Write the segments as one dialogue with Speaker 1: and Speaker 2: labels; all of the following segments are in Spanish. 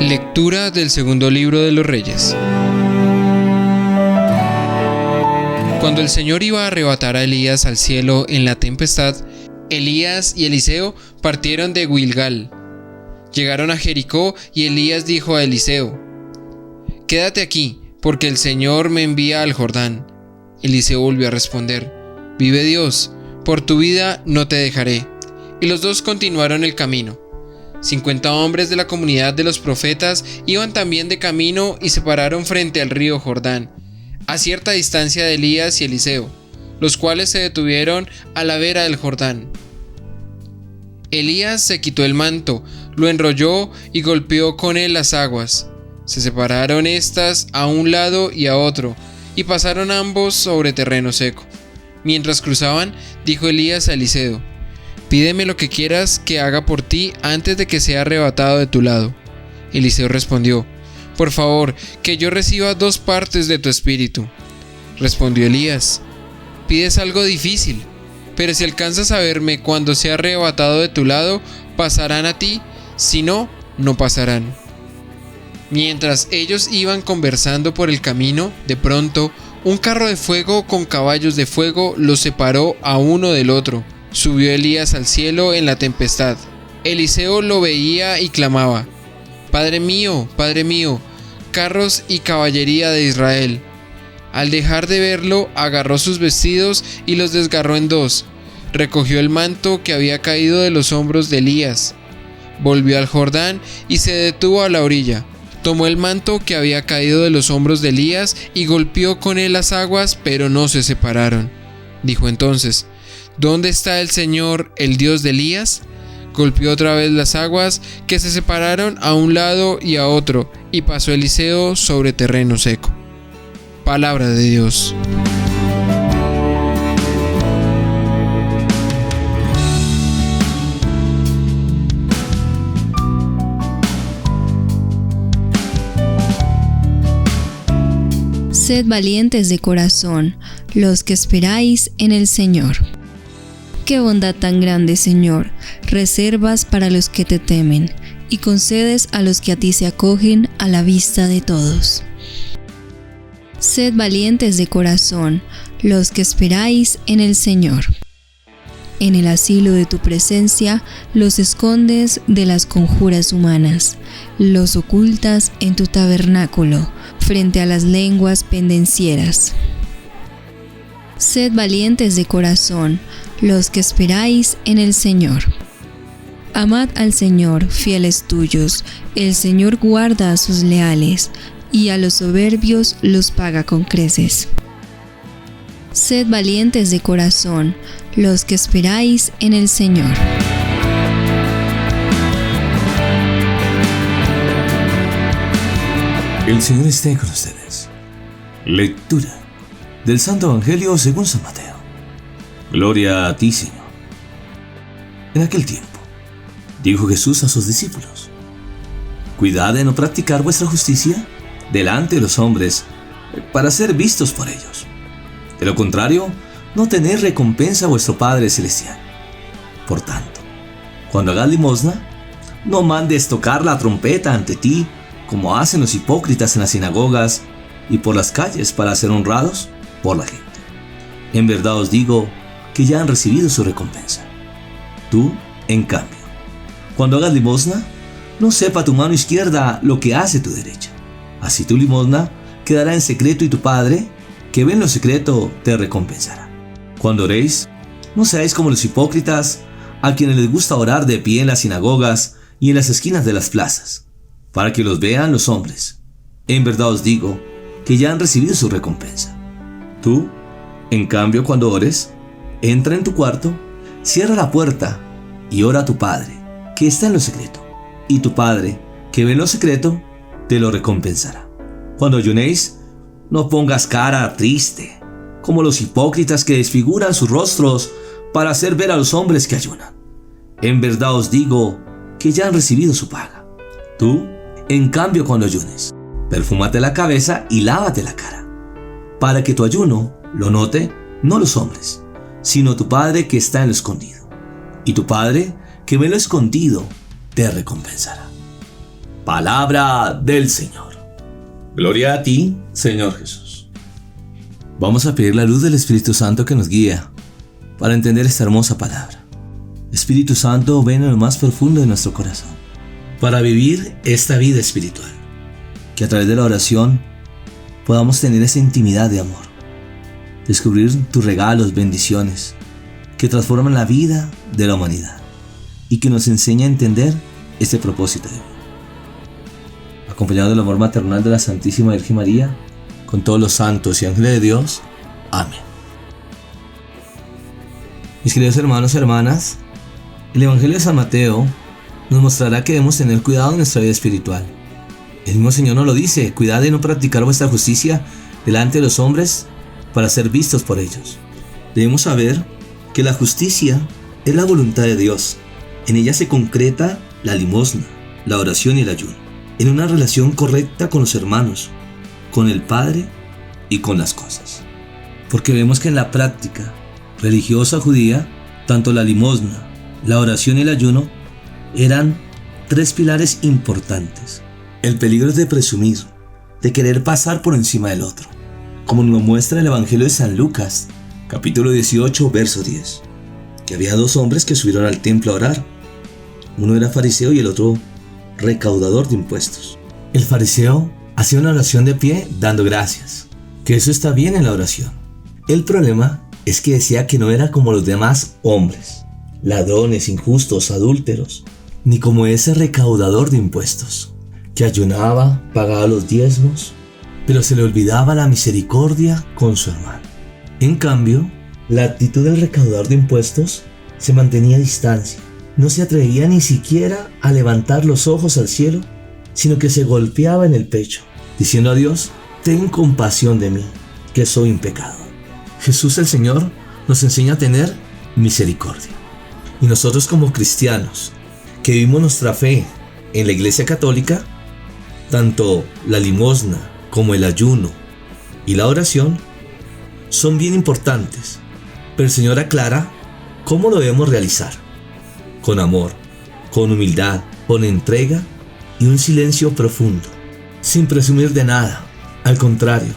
Speaker 1: Lectura del segundo libro de los Reyes. Cuando el Señor iba a arrebatar a Elías al cielo en la tempestad, Elías y Eliseo partieron de Gilgal. Llegaron a Jericó y Elías dijo a Eliseo: «Quédate aquí, porque el Señor me envía al Jordán». Eliseo volvió a responder: «Vive Dios, por tu vida no te dejaré». Y los dos continuaron el camino. 50 hombres de la comunidad de los profetas iban también de camino y se pararon frente al río Jordán, a cierta distancia de Elías y Eliseo, los cuales se detuvieron a la vera del Jordán. Elías se quitó el manto, lo enrolló y golpeó con él las aguas. Se separaron éstas a un lado y a otro, y pasaron ambos sobre terreno seco. Mientras cruzaban, dijo Elías a Eliseo: «Pídeme lo que quieras que haga por ti antes de que sea arrebatado de tu lado». Eliseo respondió: «Por favor, que yo reciba 2 partes de tu espíritu». Respondió Elías: «Pides algo difícil, pero si alcanzas a verme cuando sea arrebatado de tu lado, pasarán a ti, si no, no pasarán». Mientras ellos iban conversando por el camino, de pronto, un carro de fuego con caballos de fuego los separó a uno del otro. Subió Elías al cielo en la tempestad. Eliseo lo veía y clamaba: Padre mío, carros y caballería de Israel». Al dejar de verlo, agarró sus vestidos y los desgarró en 2. Recogió el manto que había caído de los hombros de Elías. Volvió al Jordán y se detuvo a la orilla. Tomó el manto que había caído de los hombros de Elías y golpeó con él las aguas, pero no se separaron. Dijo entonces: «¿Dónde está el Señor, el Dios de Elías?». Golpeó otra vez las aguas, que se separaron a un lado y a otro, y pasó Eliseo sobre terreno seco. Palabra de Dios.
Speaker 2: Sed valientes de corazón, los que esperáis en el Señor. Qué bondad tan grande, Señor, reservas para los que te temen, y concedes a los que a ti se acogen a la vista de todos. Sed valientes de corazón, los que esperáis en el Señor. En el asilo de tu presencia los escondes de las conjuras humanas, los ocultas en tu tabernáculo, frente a las lenguas pendencieras. Sed valientes de corazón, los que esperáis en el Señor. Amad al Señor, fieles tuyos, el Señor guarda a sus leales, y a los soberbios los paga con creces. Sed valientes de corazón, los que esperáis en el Señor.
Speaker 3: El Señor esté con ustedes. Lectura del Santo Evangelio según San Mateo. Gloria a ti, Señor. En aquel tiempo, dijo Jesús a sus discípulos: «Cuidad de no practicar vuestra justicia delante de los hombres, para ser vistos por ellos. De lo contrario, no tenéis recompensa a vuestro Padre Celestial. Por tanto, cuando hagas limosna, no mandes tocar la trompeta ante ti, como hacen los hipócritas en las sinagogas y por las calles para ser honrados por la gente. En verdad os digo que ya han recibido su recompensa. Tú, en cambio, cuando hagas limosna, no sepa tu mano izquierda lo que hace tu derecha. Así tu limosna quedará en secreto y tu Padre, que ve en lo secreto, te recompensará. Cuando oréis, no seáis como los hipócritas, a quienes les gusta orar de pie en las sinagogas y en las esquinas de las plazas, para que los vean los hombres. En verdad os digo que ya han recibido su recompensa. Tú, en cambio, cuando ores, entra en tu cuarto, cierra la puerta y ora a tu Padre, que está en lo secreto, y tu Padre, que ve en lo secreto, te lo recompensará. Cuando ayunéis, no pongas cara triste, como los hipócritas que desfiguran sus rostros para hacer ver a los hombres que ayunan. En verdad os digo que ya han recibido su paga. Tú, en cambio, cuando ayunes, perfúmate la cabeza y lávate la cara, para que tu ayuno lo note no los hombres, sino tu Padre que está en lo escondido. Y tu Padre que ve en lo escondido te recompensará. Palabra del Señor. Gloria a ti, Señor Jesús. Vamos a pedir la luz del Espíritu Santo que nos guía para entender esta hermosa palabra. Espíritu Santo, ven en lo más profundo de nuestro corazón para vivir esta vida espiritual. Que a través de la oración podamos tener esa intimidad de amor. Descubrir tus regalos, bendiciones que transforman la vida de la humanidad y que nos enseña a entender este propósito de vida. Acompañado del amor maternal de la Santísima Virgen María, con todos los santos y ángeles de Dios. Amén. Mis queridos hermanos y hermanas, el Evangelio de San Mateo nos mostrará que debemos tener cuidado en nuestra vida espiritual. El mismo Señor nos lo dice: cuidad de no practicar vuestra justicia delante de los hombres para ser vistos por ellos. Debemos saber que la justicia es la voluntad de Dios. En ella se concreta la limosna, la oración y el ayuno, en una relación correcta con los hermanos, con el Padre y con las cosas. Porque vemos que en la práctica religiosa judía, tanto la limosna, la oración y el ayuno eran tres pilares importantes. El peligro es de presumir, de querer pasar por encima del otro, como nos lo muestra el Evangelio de San Lucas, capítulo 18, verso 10, que había dos hombres que subieron al templo a orar. Uno era fariseo y el otro recaudador de impuestos. El fariseo hacía una oración de pie dando gracias, que eso está bien en la oración. El problema es que decía que no era como los demás hombres, ladrones, injustos, adúlteros, ni como ese recaudador de impuestos, que ayunaba, pagaba los diezmos, pero se le olvidaba la misericordia con su hermano. En cambio, la actitud del recaudador de impuestos se mantenía a distancia. No se atrevía ni siquiera a levantar los ojos al cielo, sino que se golpeaba en el pecho, diciendo a Dios: ten compasión de mí, que soy un pecador. Jesús el Señor nos enseña a tener misericordia. Y nosotros como cristianos, que vivimos nuestra fe en la Iglesia Católica, tanto la limosna como el ayuno y la oración son bien importantes, pero el Señor aclara cómo lo debemos realizar: con amor, con humildad, con entrega y un silencio profundo, sin presumir de nada. Al contrario,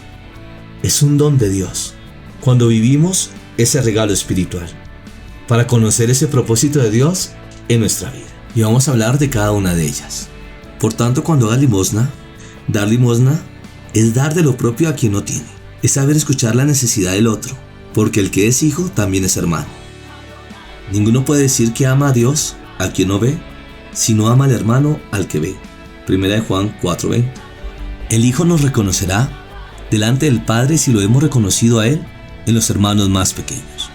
Speaker 3: es un don de Dios cuando vivimos ese regalo espiritual para conocer ese propósito de Dios en nuestra vida. Y vamos a hablar de cada una de ellas. Por tanto, cuando hagas limosna, dar limosna es dar de lo propio a quien no tiene, es saber escuchar la necesidad del otro, porque el que es hijo también es hermano. Ninguno puede decir que ama a Dios a quien no ve, si no ama al hermano al que ve. 1 Juan 4:20. El Hijo nos reconocerá delante del Padre si lo hemos reconocido a Él en los hermanos más pequeños.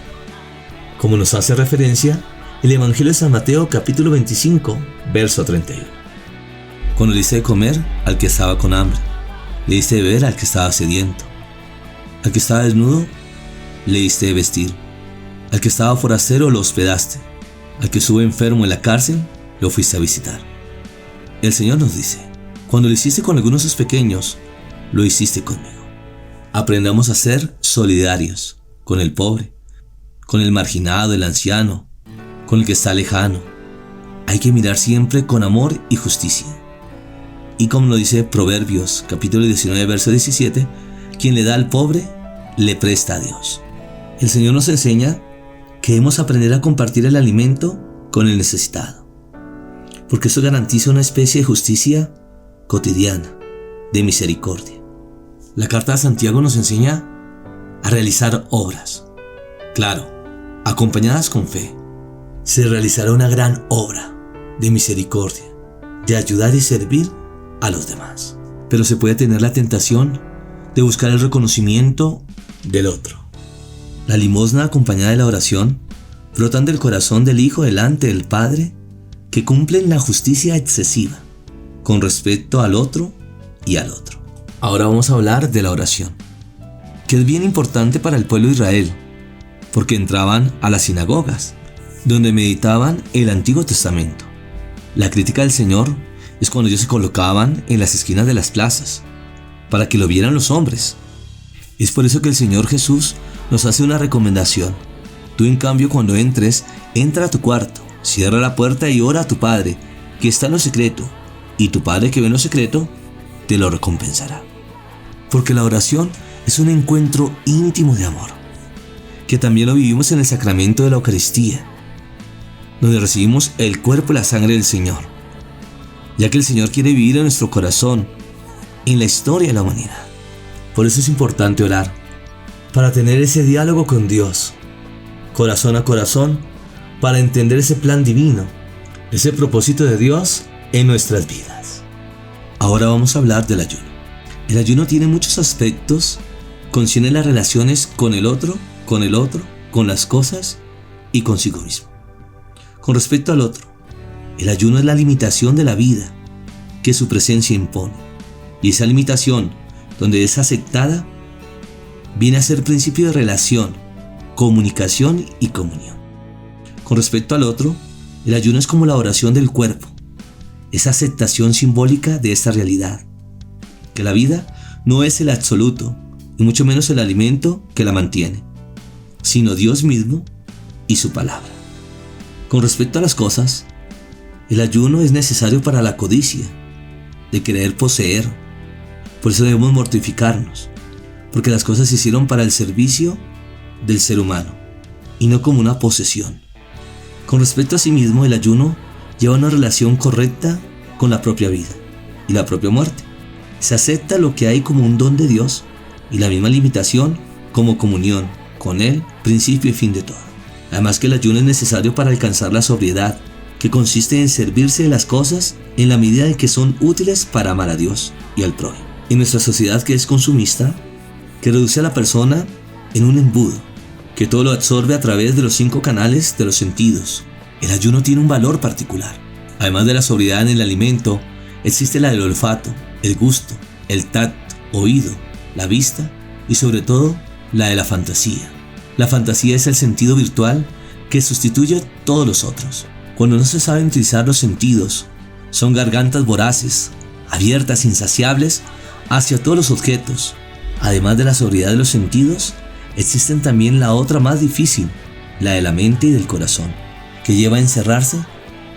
Speaker 3: Como nos hace referencia el Evangelio de San Mateo capítulo 25, verso 31. Cuando le diste de comer al que estaba con hambre, le diste de beber al que estaba sediento, al que estaba desnudo, le diste de vestir. Al que estaba forastero lo hospedaste, al que estuvo enfermo en la cárcel lo fuiste a visitar. El Señor nos dice: cuando lo hiciste con algunos de sus pequeños, lo hiciste conmigo. Aprendamos a ser solidarios con el pobre, con el marginado, el anciano, con el que está lejano. Hay que mirar siempre con amor y justicia. Y como lo dice Proverbios capítulo 19, verso 17, quien le da al pobre, le presta a Dios. El Señor nos enseña que debemos aprender a compartir el alimento con el necesitado, porque eso garantiza una especie de justicia cotidiana, de misericordia. La carta de Santiago nos enseña a realizar obras, claro, acompañadas con fe. Se realizará una gran obra de misericordia, de ayudar y servir a los demás, pero se puede tener la tentación de buscar el reconocimiento del otro. La limosna acompañada de la oración brotan del corazón del Hijo delante del Padre, que cumplen la justicia excesiva con respecto al otro y al otro. Ahora vamos a hablar de la oración, que es bien importante para el pueblo de Israel, porque entraban a las sinagogas, donde meditaban el Antiguo Testamento. La crítica del Señor es cuando ellos se colocaban en las esquinas de las plazas, para que lo vieran los hombres. Es por eso que el Señor Jesús nos hace una recomendación. Tú, en cambio, cuando entres, entra a tu cuarto, cierra la puerta y ora a tu Padre, que está en lo secreto, y tu Padre que ve en lo secreto te lo recompensará. Porque la oración es un encuentro íntimo de amor, que también lo vivimos en el sacramento de la Eucaristía, donde recibimos el cuerpo y la sangre del Señor, ya que el Señor quiere vivir en nuestro corazón, en la historia de la humanidad. Por eso es importante orar, para tener ese diálogo con Dios, corazón a corazón, para entender ese plan divino, ese propósito de Dios en nuestras vidas. Ahora vamos a hablar del ayuno. El ayuno tiene muchos aspectos, concierne las relaciones con el otro, con las cosas y consigo mismo. Con respecto al otro, el ayuno es la limitación de la vida que su presencia impone. Y esa limitación, donde es aceptada, viene a ser principio de relación, comunicación y comunión. Con respecto al otro, el ayuno es como la oración del cuerpo, esa aceptación simbólica de esta realidad, que la vida no es el absoluto, y mucho menos el alimento que la mantiene, sino Dios mismo y su palabra. Con respecto a las cosas, el ayuno es necesario para la codicia, de querer poseer. Por eso debemos mortificarnos, porque las cosas se hicieron para el servicio del ser humano, y no como una posesión. Con respecto a sí mismo, el ayuno lleva una relación correcta con la propia vida y la propia muerte. Se acepta lo que hay como un don de Dios y la misma limitación como comunión con Él, principio y fin de todo. Además que el ayuno es necesario para alcanzar la sobriedad, que consiste en servirse de las cosas en la medida en que son útiles para amar a Dios y al prójimo. En nuestra sociedad que es consumista, que reduce a la persona en un embudo, que todo lo absorbe a través de los 5 canales de los sentidos, el ayuno tiene un valor particular. Además de la sobriedad en el alimento, existe la del olfato, el gusto, el tacto, oído, la vista y sobre todo la de la fantasía. La fantasía es el sentido virtual que sustituye todos los otros. Cuando no se saben utilizar los sentidos, son gargantas voraces, abiertas, insaciables hacia todos los objetos. Además de la sobriedad de los sentidos, existen también la otra más difícil, la de la mente y del corazón, que lleva a encerrarse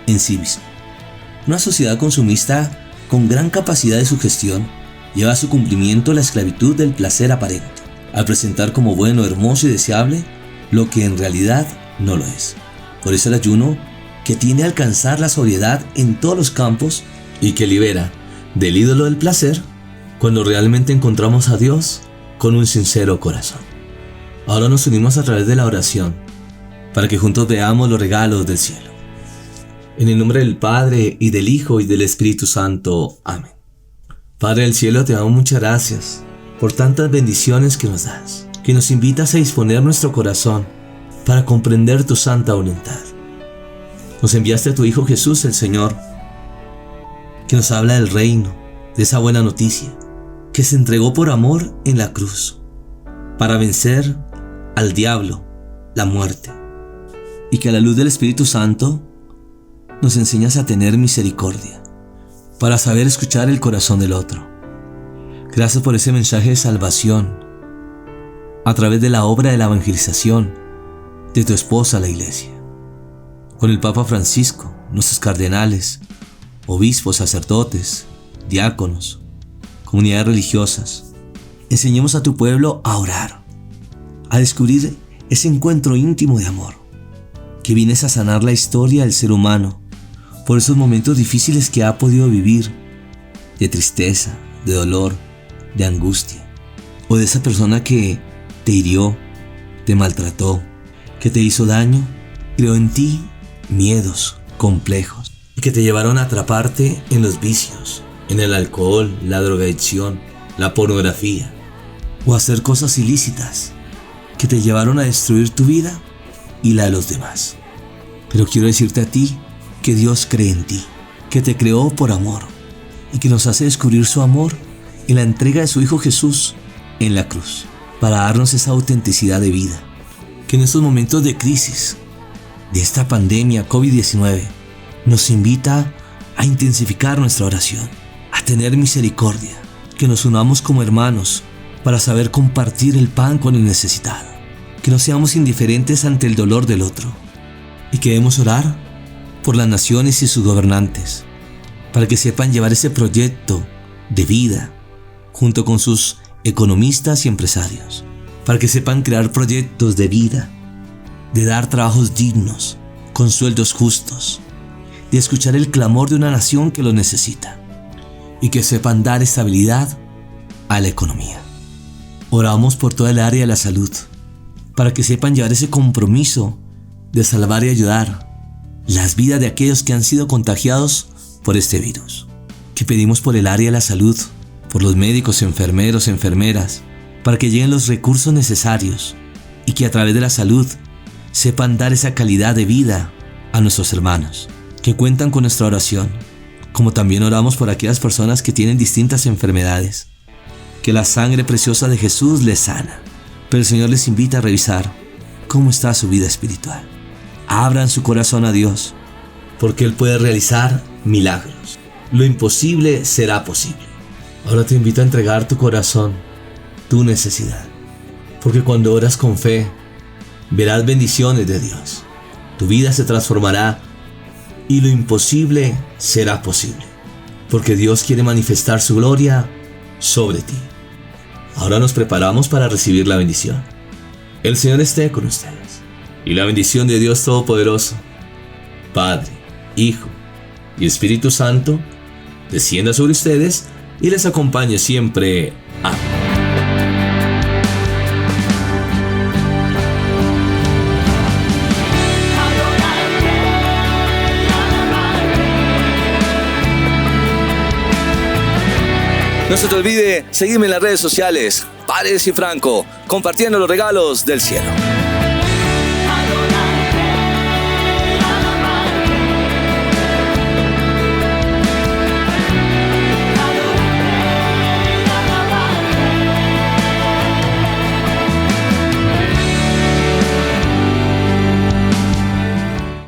Speaker 3: en sí mismo. Una sociedad consumista con gran capacidad de sugestión lleva a su cumplimiento la esclavitud del placer aparente, al presentar como bueno, hermoso y deseable lo que en realidad no lo es. Por eso el ayuno, que tiende a alcanzar la sobriedad en todos los campos y que libera del ídolo del placer cuando realmente encontramos a Dios con un sincero corazón. Ahora nos unimos a través de la oración para que juntos veamos los regalos del cielo. En el nombre del Padre, y del Hijo, y del Espíritu Santo. Amén. Padre del cielo, te damos muchas gracias por tantas bendiciones que nos das, que nos invitas a disponer nuestro corazón para comprender tu santa voluntad. Nos enviaste a tu Hijo Jesús, el Señor, que nos habla del reino, de esa buena noticia, que se entregó por amor en la cruz, para vencer al diablo, la muerte, y que a la luz del Espíritu Santo nos enseñas a tener misericordia, para saber escuchar el corazón del otro. Gracias por ese mensaje de salvación, a través de la obra de la evangelización de tu esposa, la Iglesia, con el Papa Francisco, nuestros cardenales, obispos, sacerdotes, diáconos, comunidades religiosas. Enseñemos a tu pueblo a orar, a descubrir ese encuentro íntimo de amor, que vienes a sanar la historia del ser humano por esos momentos difíciles que ha podido vivir, de tristeza, de dolor, de angustia, o de esa persona que te hirió, te maltrató, que te hizo daño, creó en ti miedos, complejos, y que te llevaron a atraparte en los vicios, en el alcohol, la drogadicción, la pornografía, o a hacer cosas ilícitas que te llevaron a destruir tu vida y la de los demás. Pero quiero decirte a ti que Dios cree en ti, que te creó por amor y que nos hace descubrir su amor en la entrega de su Hijo Jesús en la cruz, para darnos esa autenticidad de vida, que en estos momentos de crisis, de esta pandemia COVID-19, nos invita a intensificar nuestra oración, a tener misericordia, que nos unamos como hermanos para saber compartir el pan con el necesitado, que no seamos indiferentes ante el dolor del otro, y que debemos orar por las naciones y sus gobernantes, para que sepan llevar ese proyecto de vida junto con sus economistas y empresarios, para que sepan crear proyectos de vida, de dar trabajos dignos, con sueldos justos, de escuchar el clamor de una nación que lo necesita y que sepan dar estabilidad a la economía. Oramos por toda el área de la salud, para que sepan llevar ese compromiso de salvar y ayudar las vidas de aquellos que han sido contagiados por este virus. Que pedimos por el área de la salud, por los médicos, enfermeros, enfermeras, para que lleguen los recursos necesarios y que a través de la salud sepan dar esa calidad de vida a nuestros hermanos, que cuentan con nuestra oración, como también oramos por aquellas personas que tienen distintas enfermedades, que la sangre preciosa de Jesús les sana. Pero el Señor les invita a revisar cómo está su vida espiritual. Abran su corazón a Dios, porque Él puede realizar milagros. Lo imposible será posible. Ahora te invito a entregar tu corazón, tu necesidad, porque cuando oras con fe, verás bendiciones de Dios. Tu vida se transformará y lo imposible será posible, porque Dios quiere manifestar su gloria sobre ti. Ahora nos preparamos para recibir la bendición. El Señor esté con ustedes, y la bendición de Dios Todopoderoso, Padre, Hijo y Espíritu Santo, descienda sobre ustedes y les acompañe siempre. Amén.
Speaker 4: No se te olvide seguirme en las redes sociales, Paredes y Franco, compartiendo los regalos del cielo.